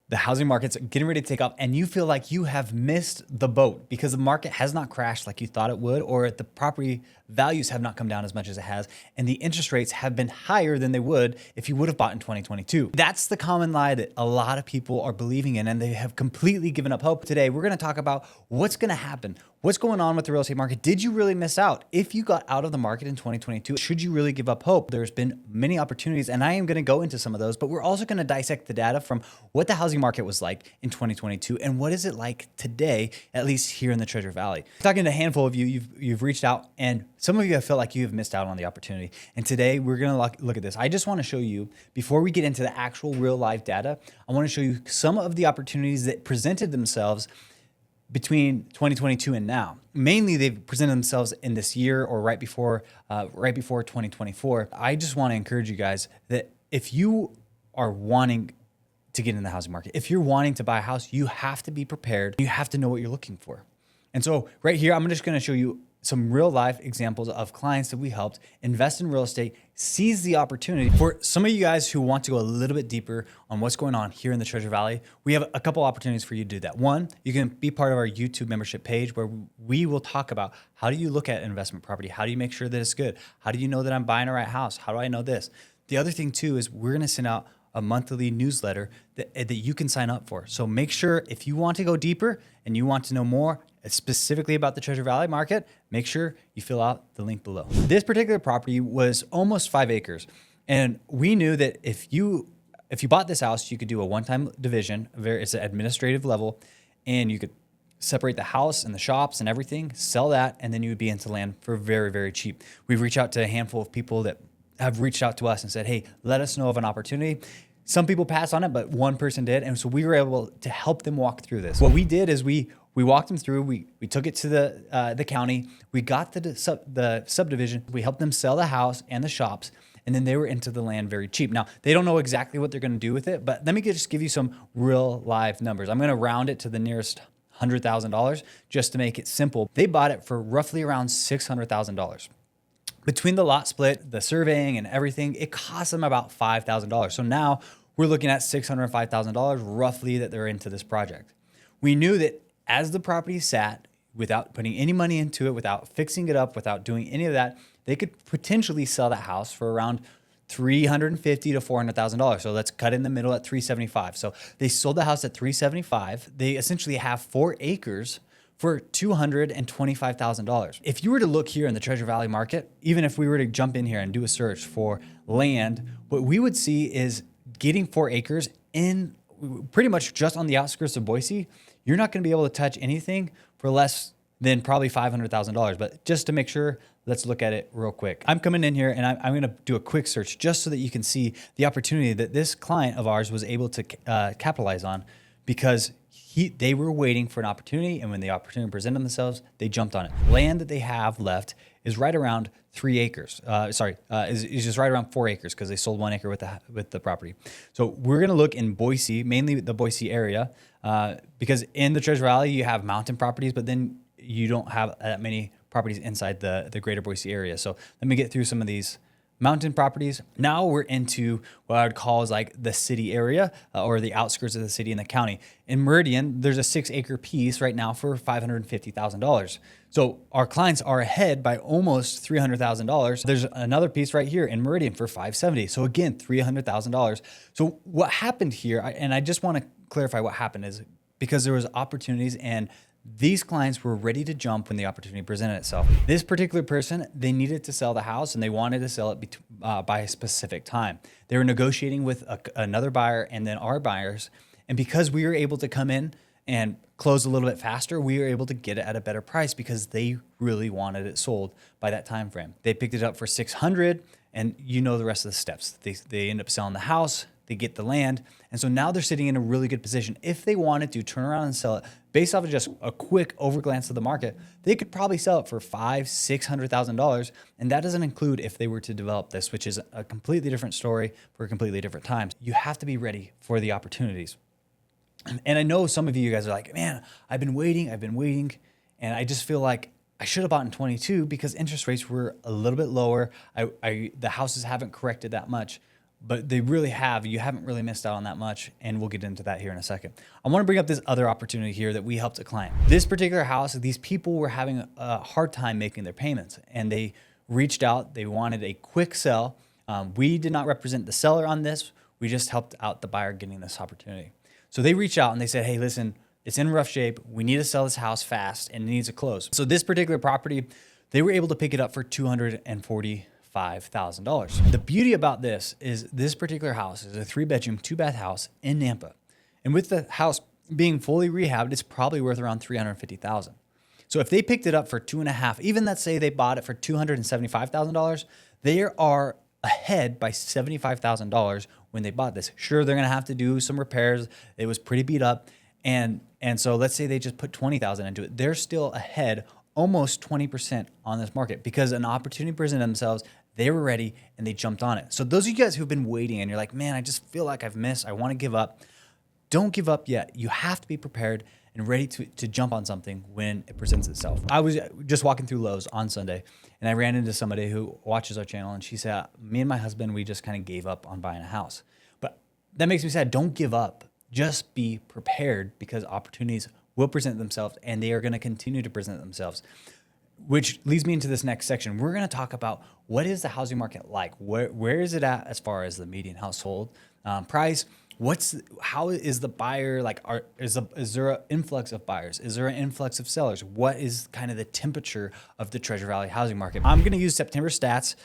the housing market's getting ready to take off and you feel like you have missed the boat because the market has not crashed like you thought it would, or the property values have not come down as much as it has, and the interest rates have been higher than they would if you would have bought in 2022. That's the common lie that a lot of people are believing in, and they have completely given up hope. Today, we're going to talk about what's going to happen. What's going on with the real estate market? Did you really miss out? If you got out of the market in 2022, should you really give up hope? There's been many opportunities, and I am going to go into some of those, but we're also going to dissect the data from what the housing market was like in 2022 and what is it like today, at least here in the Treasure Valley. Talking to a handful of you, you've reached out, and some of you have felt like you have missed out on the opportunity. And today we're going to look at this. I just want to show you, before we get into the actual real life data, I want to show you some of the opportunities that presented themselves between 2022 and now. Mainly, they've presented themselves in this year or right before 2024. I just want to encourage you guys that if you are wanting to get in the housing market, if you're wanting to buy a house, you have to be prepared. You have to know what you're looking for. And so right here, I'm just going to show you some real life examples of clients that we helped invest in real estate, seize the opportunity. For some of you guys who want to go a little bit deeper on what's going on here in the Treasure Valley, we have a couple opportunities for you to do that. One, you can be part of our YouTube membership page where we will talk about how do you look at investment property? How do you make sure that it's good? How do you know that I'm buying the right house? How do I know this? The other thing too is we're going to send out a monthly newsletter that you can sign up for. So make sure if you want to go deeper and you want to know more specifically about the Treasure Valley market, make sure you fill out the link below. This particular property was almost 5 acres. And we knew that if you bought this house, you could do a one-time division, it's an administrative level, and you could separate the house and the shops and everything, sell that, and then you would be into land for very, very cheap. We've reached out to a handful of people that have reached out to us and said, hey, let us know of an opportunity. Some people passed on it, but one person did. And so we were able to help them walk through this. What we did is we walked them through, we took it to the county, we got the subdivision, we helped them sell the house and the shops, and then they were into the land very cheap. Now, they don't know exactly what they're gonna do with it, but let me just give you some real live numbers. I'm gonna round it to the nearest $100,000 just to make it simple. They bought it for roughly around $600,000. Between the lot split, the surveying and everything, it cost them about $5,000. So now we're looking at $605,000 roughly that they're into this project. We knew that as the property sat, without putting any money into it, without fixing it up, without doing any of that, they could potentially sell that house for around $350,000 to $400,000. So let's cut in the middle at $375,000. So they sold the house at $375,000. They essentially have 4 acres for $225,000. If you were to look here in the Treasure Valley market, even if we were to jump in here and do a search for land, what we would see is getting 4 acres in pretty much just on the outskirts of Boise. You're not going to be able to touch anything for less than probably $500,000. But just to make sure, let's look at it real quick. I'm coming in here and I'm going to do a quick search just so that you can see the opportunity that this client of ours was able to capitalize on, because they were waiting for an opportunity, and when the opportunity presented themselves, they jumped on it. Land that they have left is right around 3 acres. Is just right around 4 acres because they sold 1 acre with the property. So we're gonna look in Boise, mainly the Boise area, because in the Treasure Valley you have mountain properties, but then you don't have that many properties inside the greater Boise area. So let me get through some of these mountain properties. Now we're into what I would call is like the city area or the outskirts of the city and the county. In Meridian, there's a 6 acre piece right now for $550,000. So our clients are ahead by almost $300,000. There's another piece right here in Meridian for $570,000. So again, $300,000. So what happened here, and I just want to clarify what happened, is because there was opportunities and these clients were ready to jump when the opportunity presented itself. This particular person, they needed to sell the house and they wanted to sell it by a specific time. They were negotiating with another buyer and then our buyers. And because we were able to come in and close a little bit faster, we were able to get it at a better price because they really wanted it sold by that time frame. They picked it up for $600,000, and you know the rest of the steps. They end up selling the house, they get the land, and so now they're sitting in a really good position. If they wanted to turn around and sell it based off of just a quick overglance of the market, they could probably sell it for $500,000-$600,000, and that doesn't include if they were to develop this, which is a completely different story for completely different times. You have to be ready for the opportunities. And I know some of you guys are like, man, I've been waiting, and I just feel like I should have bought in 22 because interest rates were a little bit lower. The houses haven't corrected that much. but they really have. You haven't really missed out on that much, and we'll get into that here in a second. I want to bring up this other opportunity here that we helped a client. This particular house, these people were having a hard time making their payments, and they reached out. They wanted a quick sell. We did not represent the seller on this. We just helped out the buyer getting this opportunity. So they reached out and they said, hey, listen, it's in rough shape. We need to sell this house fast and it needs to close. So this particular property, they were able to pick it up for $245,000. The beauty about this is this particular house is a 3-bedroom, 2-bath house in Nampa. And with the house being fully rehabbed, it's probably worth around $350,000. So if they picked it up for 2.5, even let's say they bought it for $275,000, they are ahead by $75,000 when they bought this. Sure, they're gonna have to do some repairs. It was pretty beat up. And so let's say they just put $20,000 into it. They're still ahead almost 20% on this market because an opportunity presented themselves. They were ready and they jumped on it. So those of you guys who've been waiting and you're like, man, I just feel like I've missed. I want to give up. Don't give up yet. You have to be prepared and ready to jump on something when it presents itself. I was just walking through Lowe's on Sunday and I ran into somebody who watches our channel and she said, me and my husband, we just kind of gave up on buying a house. But that makes me sad. Don't give up. Just be prepared because opportunities will present themselves and they are going to continue to present themselves. Which leads me into this next section. We're going to talk about what is the housing market like? Where is it at as far as the median household price? How is the buyer like? Is there an influx of buyers? Is there an influx of sellers? What is kind of the temperature of the Treasure Valley housing market? I'm going to use September stats.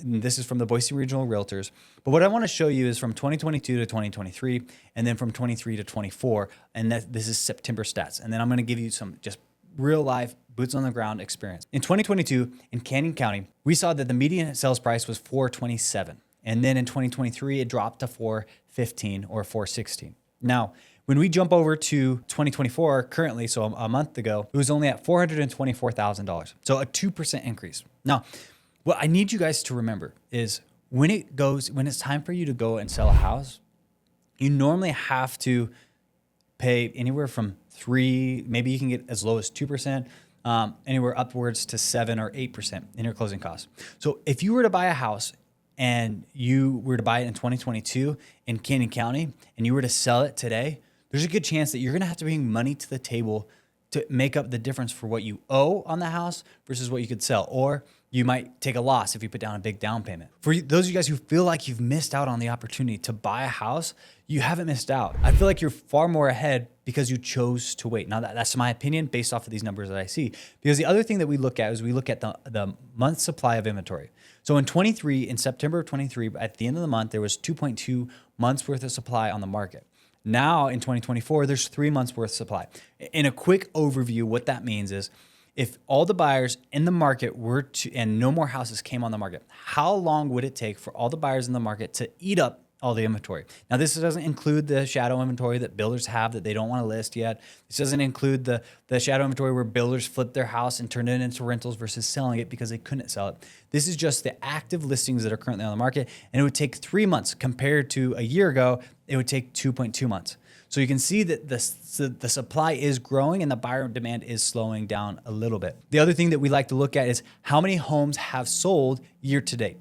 This is from the Boise Regional Realtors. But what I want to show you is from 2022 to 2023, and then from 23 to 24, and this is September stats. And then I'm going to give you some just real life boots on the ground experience. In 2022 in Canyon County, we saw that the median sales price was $427. And then in 2023, it dropped to $415 or $416. Now, when we jump over to 2024 currently, so a month ago, it was only at $424,000. So a 2% increase. Now, what I need you guys to remember is when it's time for you to go and sell a house, you normally have to pay anywhere from 3%, maybe you can get as low as 2%, anywhere upwards to 7 or 8% in your closing costs. So if you were to buy a house and you were to buy it in 2022 in Canyon County and you were to sell it today, there's a good chance that you're going to have to bring money to the table to make up the difference for what you owe on the house versus what you could sell. Or you might take a loss if you put down a big down payment. For those of you guys who feel like you've missed out on the opportunity to buy a house, you haven't missed out. I feel like you're far more ahead because you chose to wait. Now that's my opinion based off of these numbers that I see. Because the other thing that we look at is we look at the month supply of inventory. So in September of 23, at the end of the month, there was 2.2 months worth of supply on the market. Now in 2024, there's 3 months worth of supply. In a quick overview, what that means is if all the buyers in the market were to, and no more houses came on the market, how long would it take for all the buyers in the market to eat up all the inventory? Now, this doesn't include the shadow inventory that builders have that they don't want to list yet. This doesn't include the shadow inventory where builders flip their house and turn it into rentals versus selling it because they couldn't sell it. This is just the active listings that are currently on the market, and it would take 3 months compared to a year ago. It would take 2.2 months. So you can see that the supply is growing and the buyer demand is slowing down a little bit. The other thing that we like to look at is how many homes have sold year to date.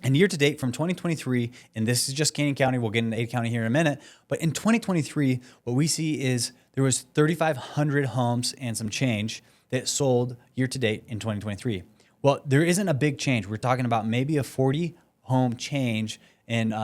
And year to date from 2023, and this is just Canyon County, we'll get into Ada County here in a minute, but in 2023, what we see is there was 3,500 homes and some change that sold year to date in 2023. Well, there isn't a big change. We're talking about maybe a 40 home change in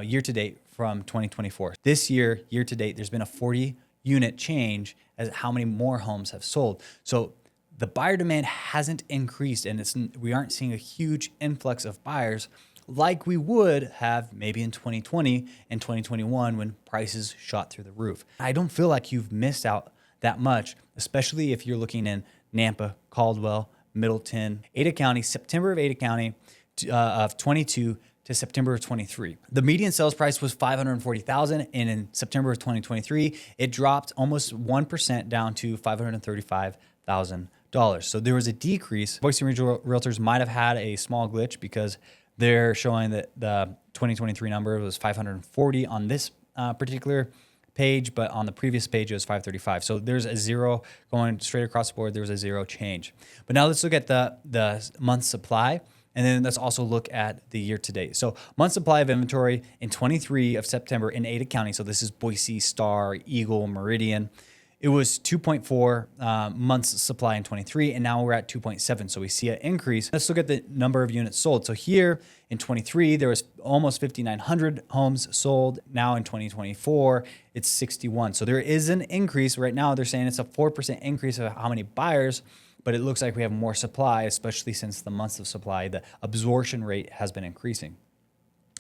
year to date from 2024. This year to date, there's been a 40 unit change as how many more homes have sold. So the buyer demand hasn't increased, and we aren't seeing a huge influx of buyers like we would have maybe in 2020 and 2021 when prices shot through the roof. I don't feel like you've missed out that much, especially if you're looking in Nampa, Caldwell, Middleton, Ada County, September of Ada County of 22 to September of 23. The median sales price was $540,000, and in September of 2023, it dropped almost 1% down to $535,000. So there was a decrease. Boise Regional Realtors might have had a small glitch because they're showing that the 2023 number was 540 on this particular page, but on the previous page it was 535. So there's a zero going straight across the board. There was a zero change. But now let's look at the month supply. And then let's also look at the year to date. So month supply of inventory in 23 of September in Ada County. So this is Boise, Star, Eagle, Meridian. It was 2.4 months supply in 23, and now we're at 2.7. So we see an increase. Let's look at the number of units sold. So here in 23, there was almost 5,900 homes sold. Now in 2024, it's 61. So there is an increase. Right now, they're saying it's a 4% increase of how many buyers, but it looks like we have more supply, especially since the months of supply, the absorption rate has been increasing.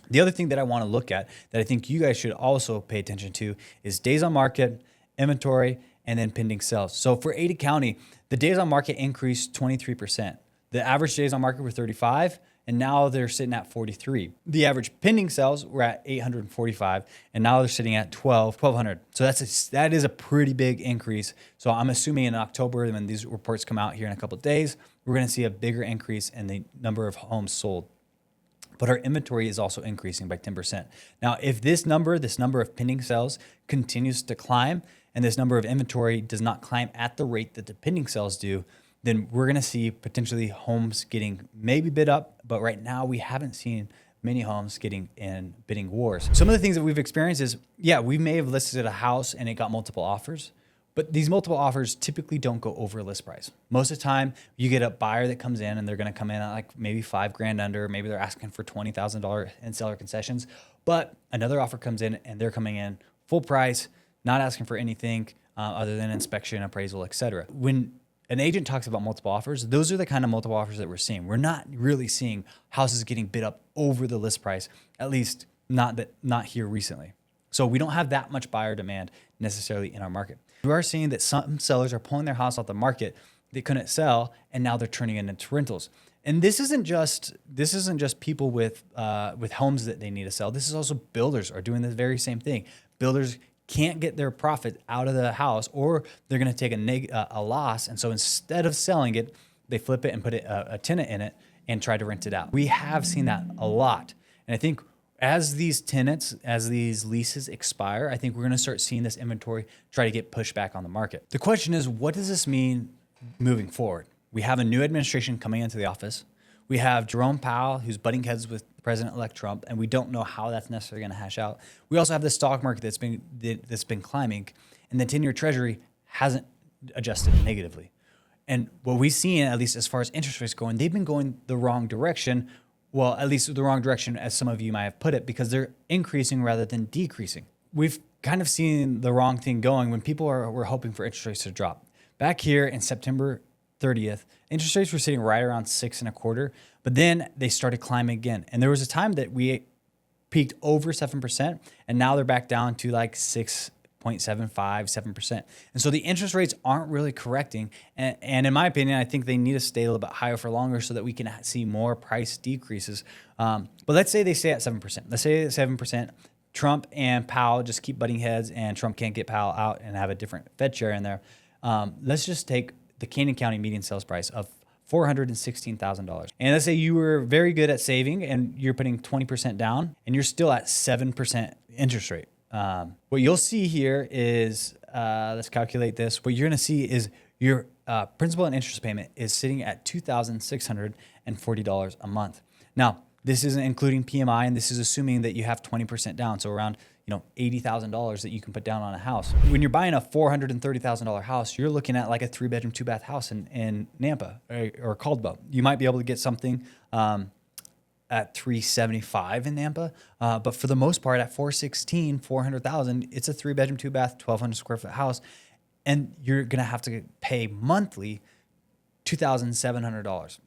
The other thing that I want to look at that I think you guys should also pay attention to is days on market, inventory, and then pending sales. So for Ada County, the days on market increased 23%. The average days on market were 35, and now they're sitting at 43. The average pending sales were at 845, and now they're sitting at 1,200. So that is a pretty big increase. So I'm assuming in October, when these reports come out here in a couple of days, we're going to see a bigger increase in the number of homes sold. But our inventory is also increasing by 10%. Now, if this number of pending sales continues to climb, and this number of inventory does not climb at the rate that the pending sales do, then we're going to see potentially homes getting maybe bid up. But right now, we haven't seen many homes getting in bidding wars. Some of the things that we've experienced is, we may have listed a house and it got multiple offers. But these multiple offers typically don't go over list price. Most of the time, you get a buyer that comes in and they're going to come in at like maybe $5,000 under. Maybe they're asking for $20,000 in seller concessions. But another offer comes in and they're coming in full price, not asking for anything other than inspection, appraisal, etc. When an agent talks about multiple offers, those are the kind of multiple offers that we're seeing. We're not really seeing houses getting bid up over the list price, at least not here recently. So we don't have that much buyer demand necessarily in our market. We are seeing that some sellers are pulling their house off the market they couldn't sell, and now they're turning it into rentals. And this isn't just people with homes that they need to sell. This is also builders are doing the very same thing. Builders can't get their profit out of the house, or they're going to take a loss. And so instead of selling it, they flip it and put a tenant in it and try to rent it out. We have seen that a lot. And I think as these leases expire, I think we're going to start seeing this inventory try to get pushed back on the market. The question is, what does this mean moving forward? We have a new administration coming into the office. We have Jerome Powell, who's butting heads with President-elect Trump, and we don't know how that's necessarily going to hash out. We also have the stock market that's been climbing, and the 10-year Treasury hasn't adjusted negatively. And what we've seen, at least as far as interest rates going, they've been going the wrong direction. Well, at least the wrong direction, as some of you might have put it, because they're increasing rather than decreasing. We've kind of seen the wrong thing going when people were hoping for interest rates to drop. Back here in September 30th, interest rates were sitting right around 6.25%, but then they started climbing again. And there was a time that we peaked over 7%, and now they're back down to like 6.75%, 7%. And so the interest rates aren't really correcting. And in my opinion, I think they need to stay a little bit higher for longer so that we can see more price decreases. But let's say they stay at 7%. Let's say at 7%. Trump and Powell just keep butting heads, and Trump can't get Powell out and have a different Fed chair in there. Let's just take the Canyon County median sales price of $416,000. And let's say you were very good at saving and you're putting 20% down and you're still at 7% interest rate. What you'll see here is, let's calculate this. What you're going to see is your principal and interest payment is sitting at $2,640 a month. Now, this isn't including PMI, and this is assuming that you have 20% down, so around $80,000 that you can put down on a house. When you're buying a $430,000 house, you're looking at like a 3-bedroom, 2-bath house in Nampa or Caldwell. You might be able to get something at $375 in Nampa, but for the most part, at $400,000, it's a 3-bedroom, 2-bath, 1,200 square foot house, and you're gonna have to pay monthly $2,700.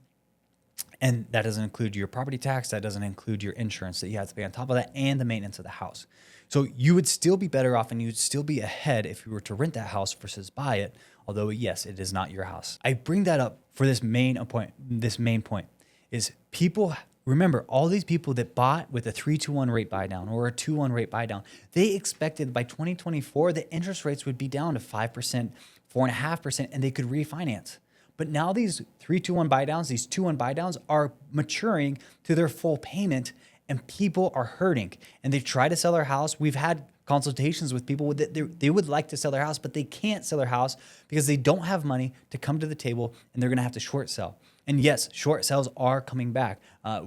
And that doesn't include your property tax. That doesn't include your insurance that you have to pay on top of that, and the maintenance of the house. So you would still be better off, and you'd still be ahead if you were to rent that house versus buy it. Although, yes, it is not your house. I bring that up for this main point. This main point is people. Remember, all these people that bought with a 3-2-1 rate buy down or a 2-1 rate buy down, they expected by 2024 the interest rates would be down to 5%, 4.5%, and they could refinance. But now these 3-2-1 buy downs, these 2-1 buy downs are maturing to their full payment, and people are hurting. And they've tried to sell their house. We've had consultations with people that they would like to sell their house, but they can't sell their house because they don't have money to come to the table, and they're going to have to short sell. And yes, short sales are coming back.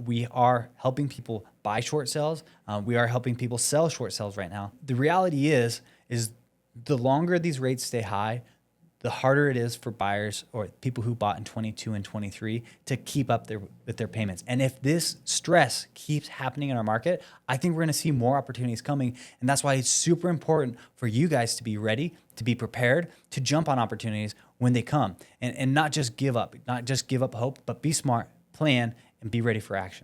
We are helping people buy short sales. We are helping people sell short sales right now. The reality is the longer these rates stay high, the harder it is for buyers or people who bought in 22 and 23 to keep up with their payments. And if this stress keeps happening in our market, I think we're going to see more opportunities coming. And that's why it's super important for you guys to be ready, to be prepared, to jump on opportunities when they come, and not just give up, not just give up hope, but be smart, plan, and be ready for action.